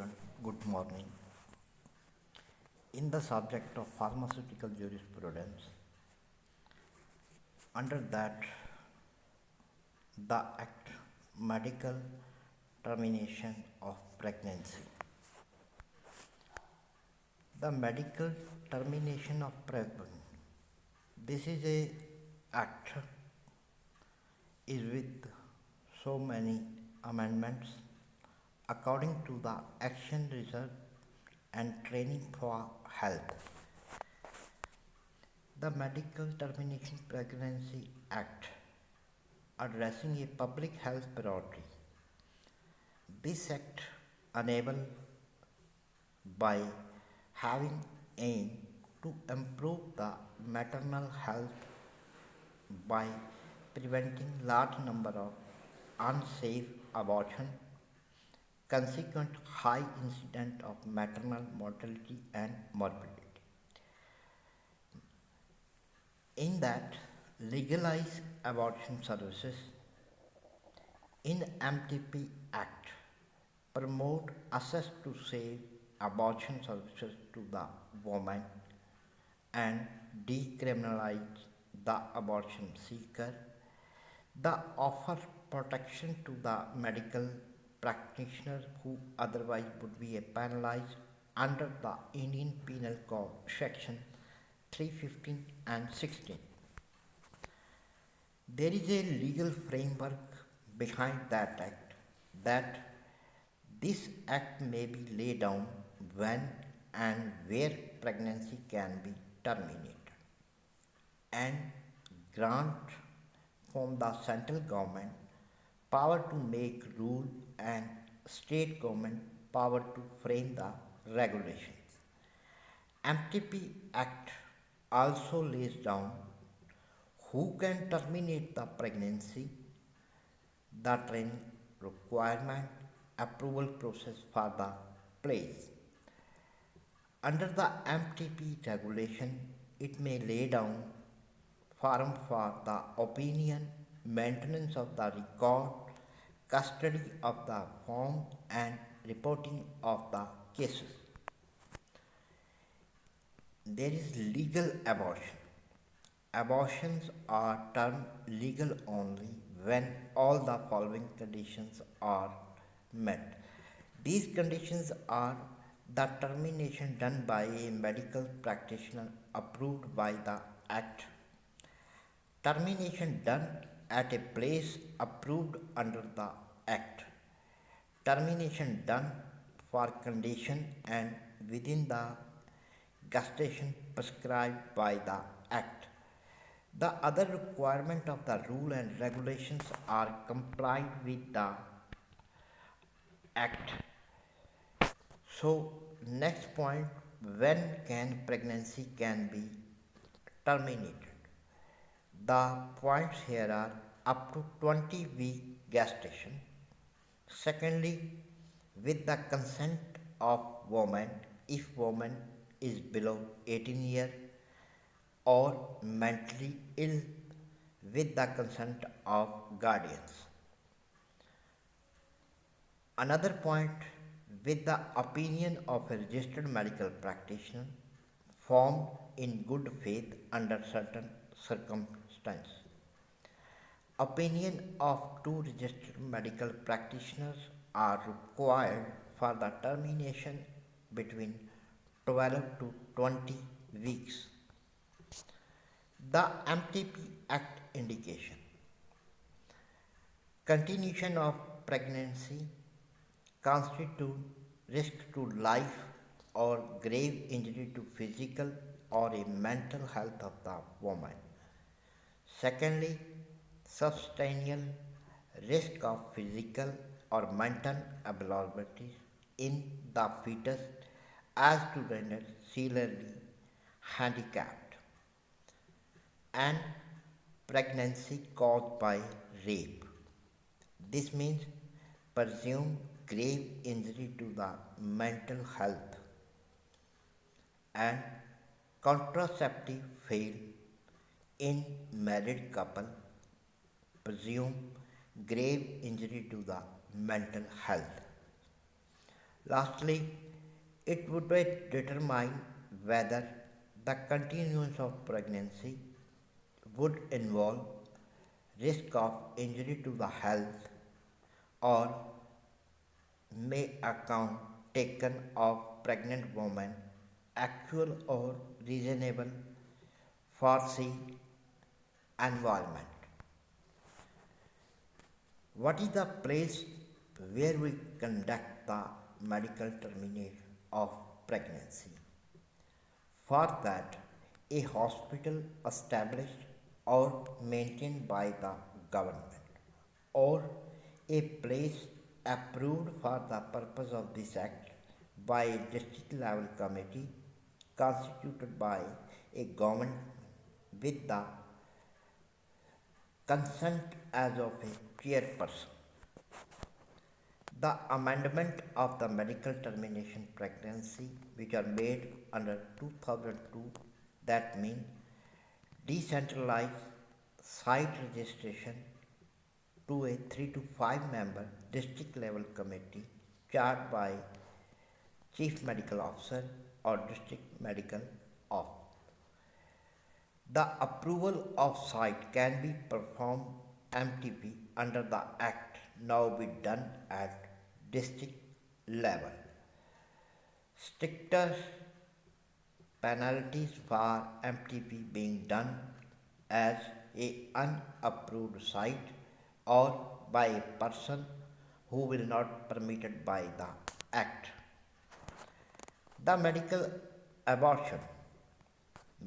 Student, good morning. In the subject of pharmaceutical jurisprudence, under that, the Act Medical Termination of Pregnancy. The medical termination of pregnancy. This is a act is with so many amendments according to the Action Research and Training for Health. The Medical Termination Pregnancy Act addressing a public health priority. This act enabled by having aim to improve the maternal health by preventing large number of unsafe abortion, consequent high incidence of maternal mortality and morbidity. In that, legalize abortion services in MTP Act promote access to safe abortion services to the woman and decriminalize the abortion seeker. The offer protection to the medical practitioners who otherwise would be penalized under the Indian Penal Code section 315 and 16. There is a legal framework behind that act that this act may be laid down when and where pregnancy can be terminated and grant from the central government power to make rule and state government power to frame the regulations. MTP Act also lays down who can terminate the pregnancy, the training requirement, approval process for the place. Under the MTP regulation, it may lay down form for the opinion, maintenance of the record, custody of the form, and reporting of the cases. There is legal abortion. Abortions are termed legal only when all the following conditions are met. These conditions are the termination done by a medical practitioner approved by the Act, termination done at a place approved under the Act, termination done for condition and within the gestation prescribed by the Act. The other requirement of the rule and regulations are complied with the Act. So next point, when can pregnancy can be terminated? The points here are up to 20-week gestation. Secondly, with the consent of woman, if woman is below 18 years or mentally ill with the consent of guardians. Another point, with the opinion of a registered medical practitioner formed in good faith under certain circumstances. Opinion of two registered medical practitioners are required for the termination between 12 to 20 weeks. The MTP Act indication. Continuation of pregnancy constitute risk to life or grave injury to physical or a mental health of the woman. Secondly, substantial risk of physical or mental abnormalities in the fetus as to render severely handicapped, and pregnancy caused by rape. This means presumed grave injury to the mental health and contraceptive fail in married couple, presume grave injury to the mental health. Lastly, it would determine whether the continuance of pregnancy would involve risk of injury to the health or may account taken of pregnant woman actual or reasonable foresee environment. What is the place where we conduct the medical termination of pregnancy? For that, a hospital established or maintained by the government or a place approved for the purpose of this act by a district level committee constituted by a government with the consent as of a chairperson. The amendment of the medical termination pregnancy which are made under 2002, that means decentralized site registration to a 3 to 5 member district level committee chaired by chief medical officer or district medical officer. The approval of site can be performed MTP under the Act now be done at district level. Stricter penalties for MTP being done as a unapproved site or by a person who will not permitted by the Act. The medical abortion,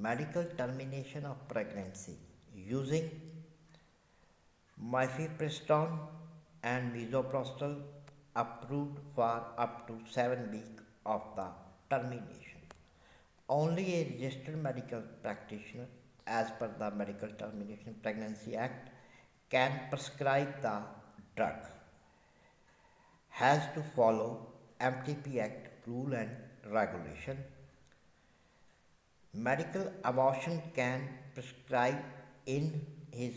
medical termination of pregnancy using mifepristone and misoprostol approved for up to 7 weeks of the termination. Only a registered medical practitioner as per the Medical Termination Pregnancy Act can prescribe the drug, has to follow MTP Act rule and regulation. Medical abortion can prescribe in his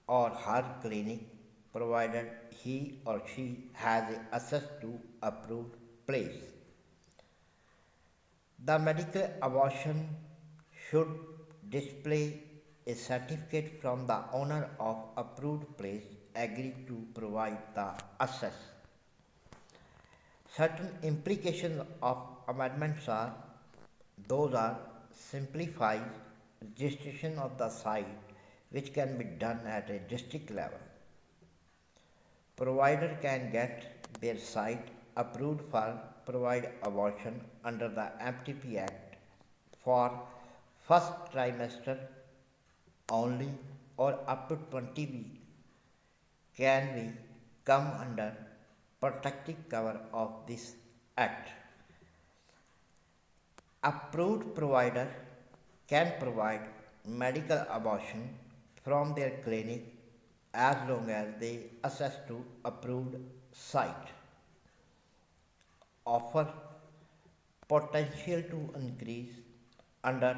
or her clinic provided he or she has access to approved place. The medical abortion should display a certificate from the owner of approved place agreed to provide the access. Certain implications of amendments are those are simplified registration of the site which can be done at a district level. Provider can get their site approved for provide abortion under the MTP Act for first trimester only or up to 20 weeks can be come under protective cover of this act. Approved provider can provide medical abortion from their clinic as long as they access to approved site. Offer potential to increase under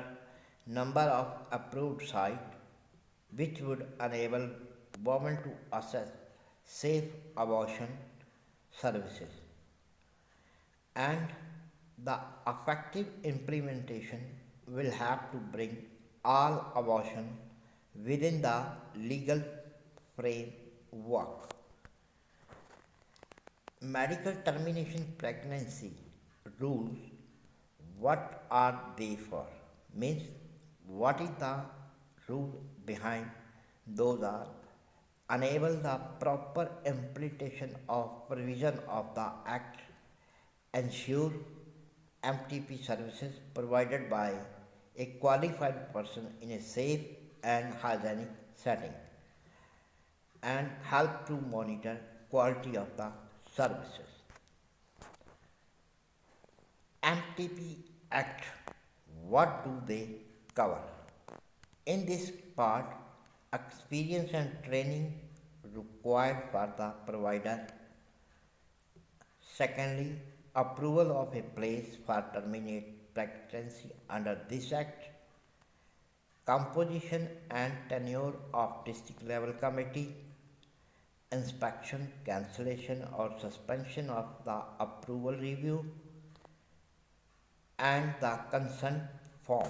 number of approved site which would enable women to access safe abortion services and the effective implementation will have to bring all abortion within the legal framework. Medical termination pregnancy rules, what are they for? Means what is the rule behind those are enable the proper implementation of provision of the act, ensure MTP services provided by a qualified person in a safe and hygienic setting and help to monitor quality of the services. MTP Act, what do they cover? In this part, experience and training required for the provider. Secondly, approval of a place for terminate pregnancy under this act. Composition and tenure of district level committee. inspection, cancellation, or suspension of the approval review, and the consent form.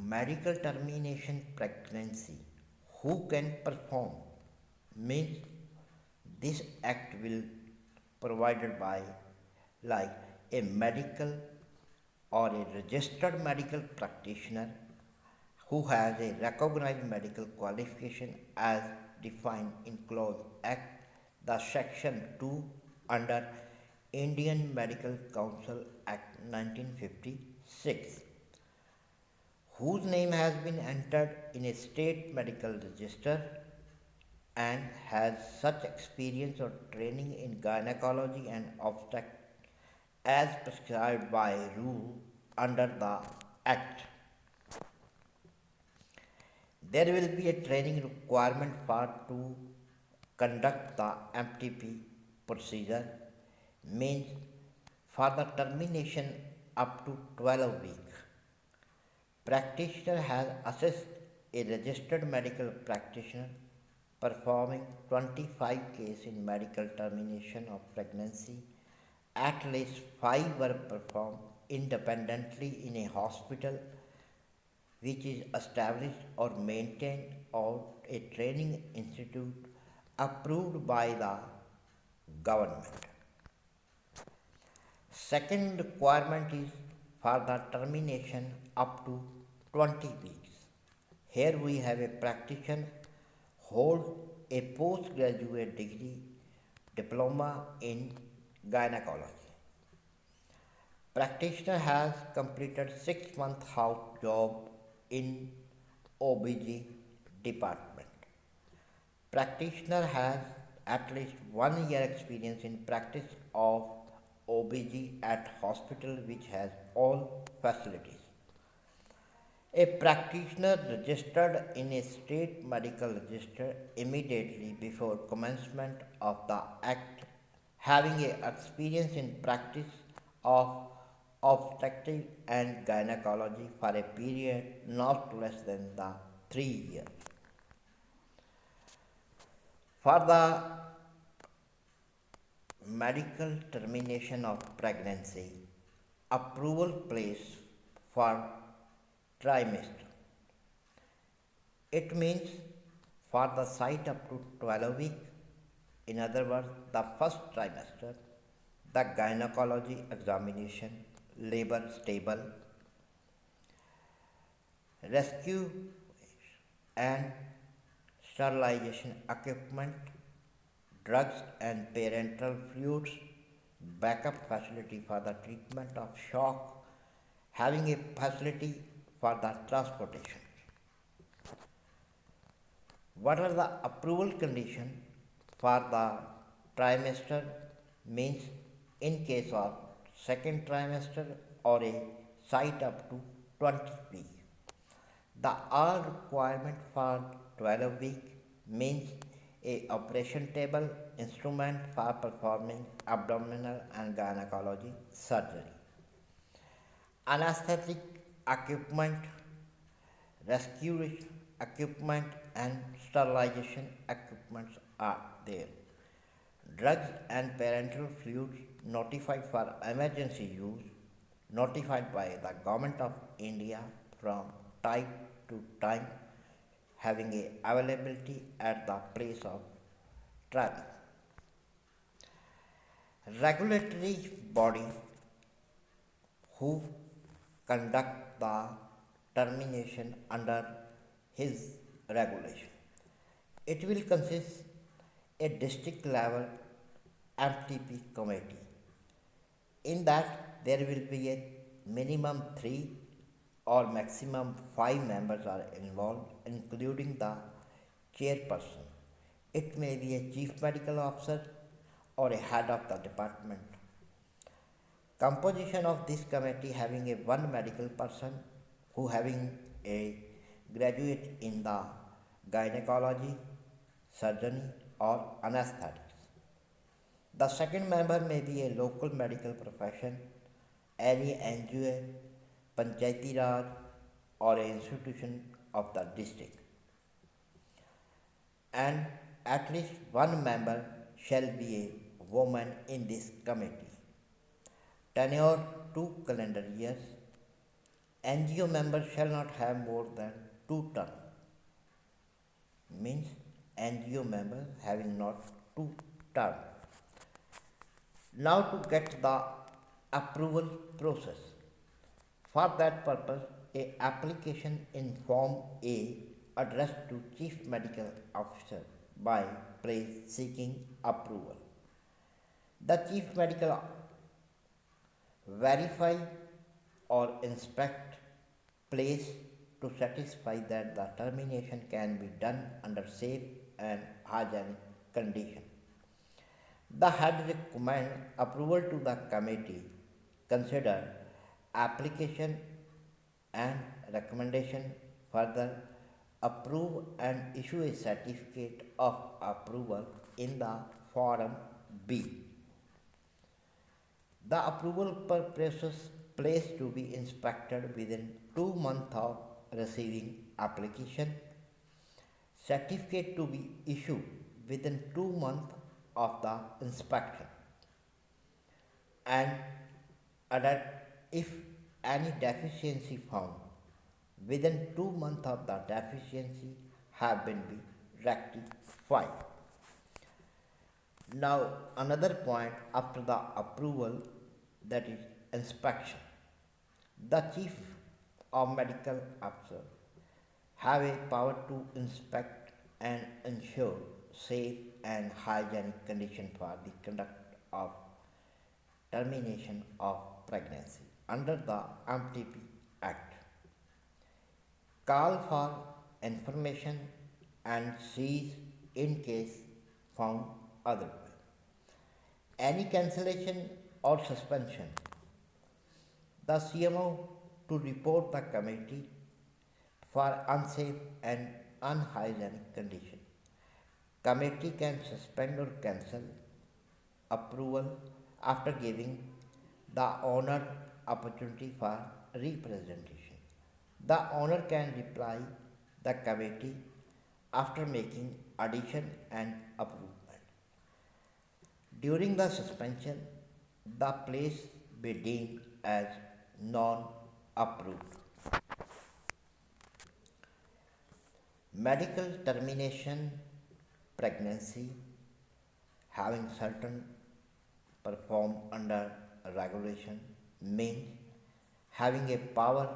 Medical termination pregnancy. Who can perform? Means this act will provided by like a medical or a registered medical practitioner who has a recognized medical qualification as defined in clause act the section 2 under Indian Medical Council Act 1956, whose name has been entered in a state medical register and has such experience or training in gynecology and obstetrics as prescribed by rule under the act. There will be a training requirement for to conduct the MTP procedure, means for the termination up to 12 weeks. Practitioner has assessed a registered medical practitioner performing 25 cases in medical termination of pregnancy. At least 5 were performed independently in a hospital which is established or maintained or a training institute approved by the government. Second requirement is for the termination up to 20 weeks. Here we have a practitioner hold a postgraduate degree diploma in gynecology. Practitioner has completed 6 month house job in OBG department. Practitioner has at least 1 year experience in practice of OBG at hospital which has all facilities. A practitioner registered in a state medical register immediately before commencement of the act having a experience in practice of obstetrics and gynecology for a period not less than the 3 years. For the medical termination of pregnancy, approval place for trimester. It means for the site up to 12 weeks, in other words, the first trimester, the gynecology examination, labor stable, rescue and sterilization equipment, drugs and parenteral fluids, backup facility for the treatment of shock, having a facility for the transportation. What are the approval conditions for the trimester? Means in case of second trimester or a site up to 20 weeks. The all requirement for 12 weeks means a operation table instrument for performing abdominal and gynecology surgery. Anesthetic equipment, rescue equipment and sterilization equipments are there. Drugs and parenteral fluids notified for emergency use, notified by the Government of India from time to time, having a availability at the place of travel. Regulatory body who conduct the termination under his regulation. It will consist a district level MTP committee. In that there will be a minimum 3 or maximum 5 members are involved, including the chairperson. It may be a chief medical officer or a head of the department. Composition of this committee having a one medical person who having a graduate in the gynecology, surgery or anesthetics. The second member may be a local medical profession, any NGO, Panchayati Raj or an institution of the district. and at least one member shall be a woman in this committee. Tenure 2 calendar years. NGO members shall not have more than 2 terms. Means NGO members having not 2 terms. Now to get the approval process. For that purpose, a application in Form A addressed to Chief Medical Officer by place seeking approval. The Chief Medical verify or inspect place to satisfy that the termination can be done under safe and hygienic conditions. The head recommend approval to the committee. Consider application and recommendation. Further, approve and issue a certificate of approval in the Form B. The approval process place to be inspected within 2 months of receiving application. Certificate to be issued within 2 months of the inspection. And other, if any deficiency found within 2 months of the deficiency have been be rectified. Now another point after the approval, that is inspection. The chief of medical officer have a power to inspect and ensure safe and hygienic condition for the conduct of termination of pregnancy under the MTP Act. Call for information and seize in case found otherwise. Any cancellation or suspension, the CMO to report the committee for unsafe and unhygienic condition. Committee can suspend or cancel approval after giving the owner opportunity for representation. The owner can reply the committee after making addition and approval. During the suspension, the place be deemed as non-approved. Medical termination pregnancy having certain performed under regulation means having a power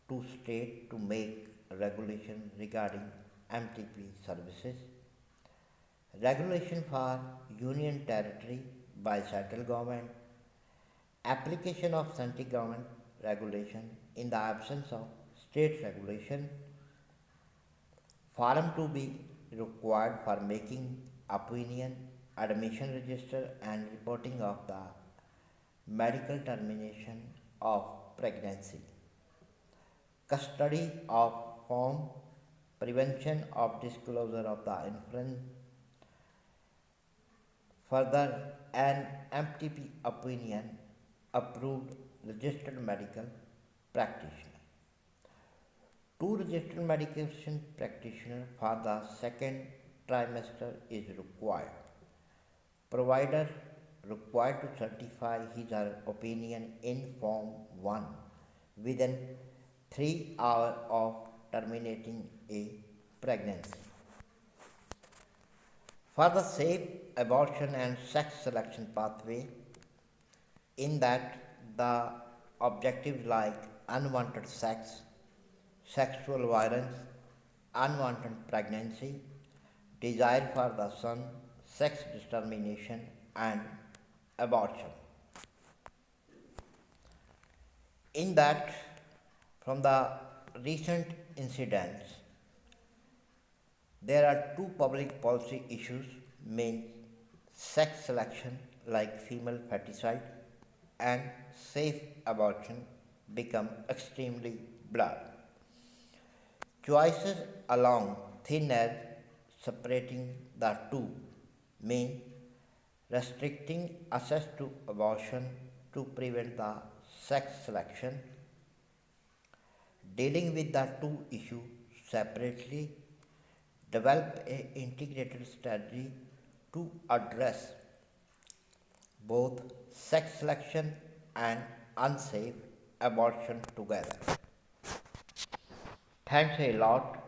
to state to make regulation regarding MTP services. Regulation for union territory by central government. Application of central government regulation in the absence of state regulation. Form to be required for making opinion, admission register and reporting of the medical termination of pregnancy. Custody of form, prevention of disclosure of the infant. Further, an MTP opinion approved registered medical practitioner. Two registered medication practitioner for the second trimester is required. Provider required to certify his or her opinion in Form 1 within 3 hours of terminating a pregnancy. For the safe abortion and sex selection pathway, in that the objectives like unwanted sex, sexual violence, unwanted pregnancy, desire for the son, sex discrimination, and abortion. In that, from the recent incidents, there are two public policy issues main sex selection like female feticide and safe abortion become extremely blurred. Choices along thin edge separating the two mean restricting access to abortion to prevent the sex selection, dealing with the two issues separately, develop a integrated strategy to address both sex selection and unsafe abortion together. Thanks a lot